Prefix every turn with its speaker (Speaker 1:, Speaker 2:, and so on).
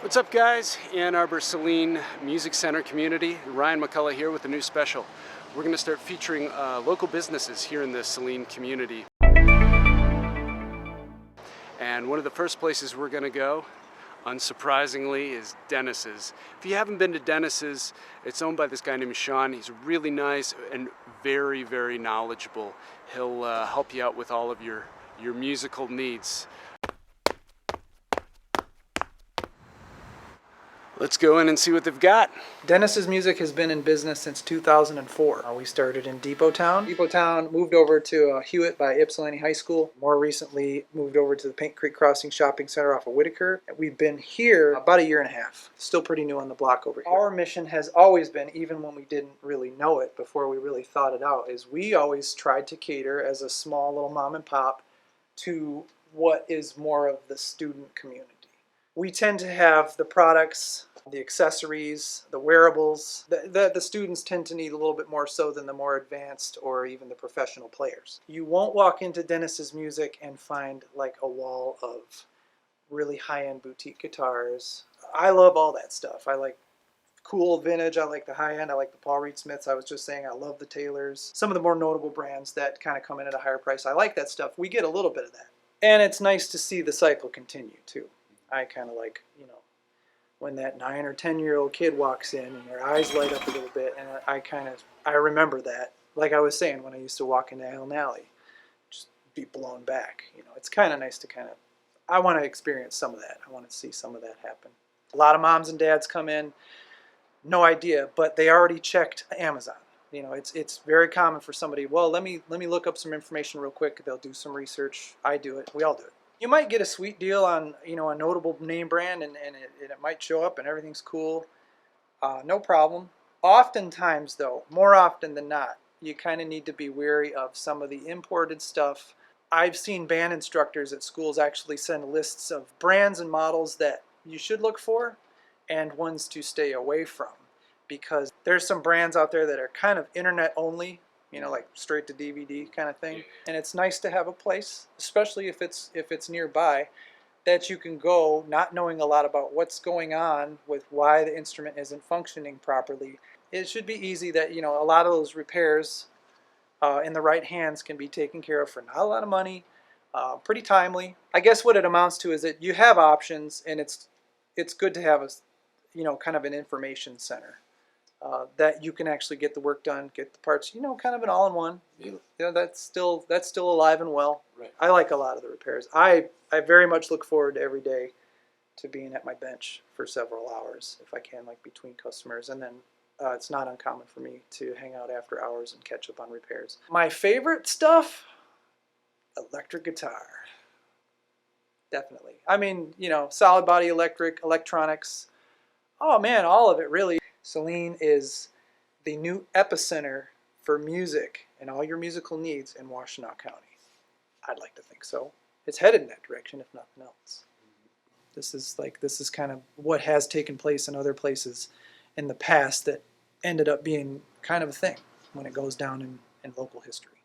Speaker 1: What's up, guys? In Arbor-Saline Music Center community, Ryan McCullough here with a new special. We're going to start featuring local businesses here in the Saline community. And one of the first places we're going to go, unsurprisingly, is Dennis's. If you haven't been to Dennis's, it's owned by this guy named Sean. He's really nice and very, very knowledgeable. He'll help you out with all of your musical needs. Let's go in and see what they've got.
Speaker 2: Dennis's Music has been in business since 2004. We started in Depot Town. Depot Town moved over to Hewitt by Ypsilanti High School. More recently moved over to the Paint Creek Crossing Shopping Center off of Whitaker. We've been here about a year and a half. Still pretty new on the block over here. Our mission has always been, even when we didn't really know it before we really thought it out, is we always tried to cater as a small little mom and pop to what is more of the student community. We tend to have the products, the accessories, the wearables. The students tend to need a little bit more so than the more advanced or even the professional players. You won't walk into Dennis's Music and find like a wall of really high-end boutique guitars. I love all that stuff. I like cool vintage, I like the high-end, I like the Paul Reed Smiths. I was just saying I love the Taylors. Some of the more notable brands that kind of come in at a higher price, I like that stuff. We get a little bit of that. And it's nice to see the cycle continue too. I kind of like, when that 9 or 10-year-old kid walks in and their eyes light up a little bit, and I remember that. Like I was saying, when I used to walk into Allen Alley, just be blown back. It's kind of nice to I want to experience some of that. I want to see some of that happen. A lot of moms and dads come in, no idea, but they already checked Amazon. It's very common for somebody, well, let me look up some information real quick. They'll do some research. I do it. We all do it. You might get a sweet deal on a notable name brand, and it might show up and everything's cool. No problem. Oftentimes, though, more often than not, you kind of need to be wary of some of the imported stuff. I've seen band instructors at schools actually send lists of brands and models that you should look for and ones to stay away from, because there's some brands out there that are kind of internet only, like straight to DVD kind of thing. And it's nice to have a place, especially if it's nearby, that you can go not knowing a lot about what's going on with why the instrument isn't functioning properly. It should be easy that, a lot of those repairs in the right hands can be taken care of for not a lot of money, pretty timely. I guess what it amounts to is that you have options, and it's good to have kind of an information center. That you can actually get the work done, get the parts, kind of an all-in-one. That's still alive and well. Right. I like a lot of the repairs. I very much look forward to every day to being at my bench for several hours, if I can, like between customers. And then it's not uncommon for me to hang out after hours and catch up on repairs. My favorite stuff? Electric guitar. Definitely. I mean, solid body electronics. Oh man, all of it really. Saline is the new epicenter for music and all your musical needs in Washtenaw County. I'd like to think so. It's headed in that direction, if nothing else. This is kind of what has taken place in other places in the past that ended up being kind of a thing when it goes down in local history.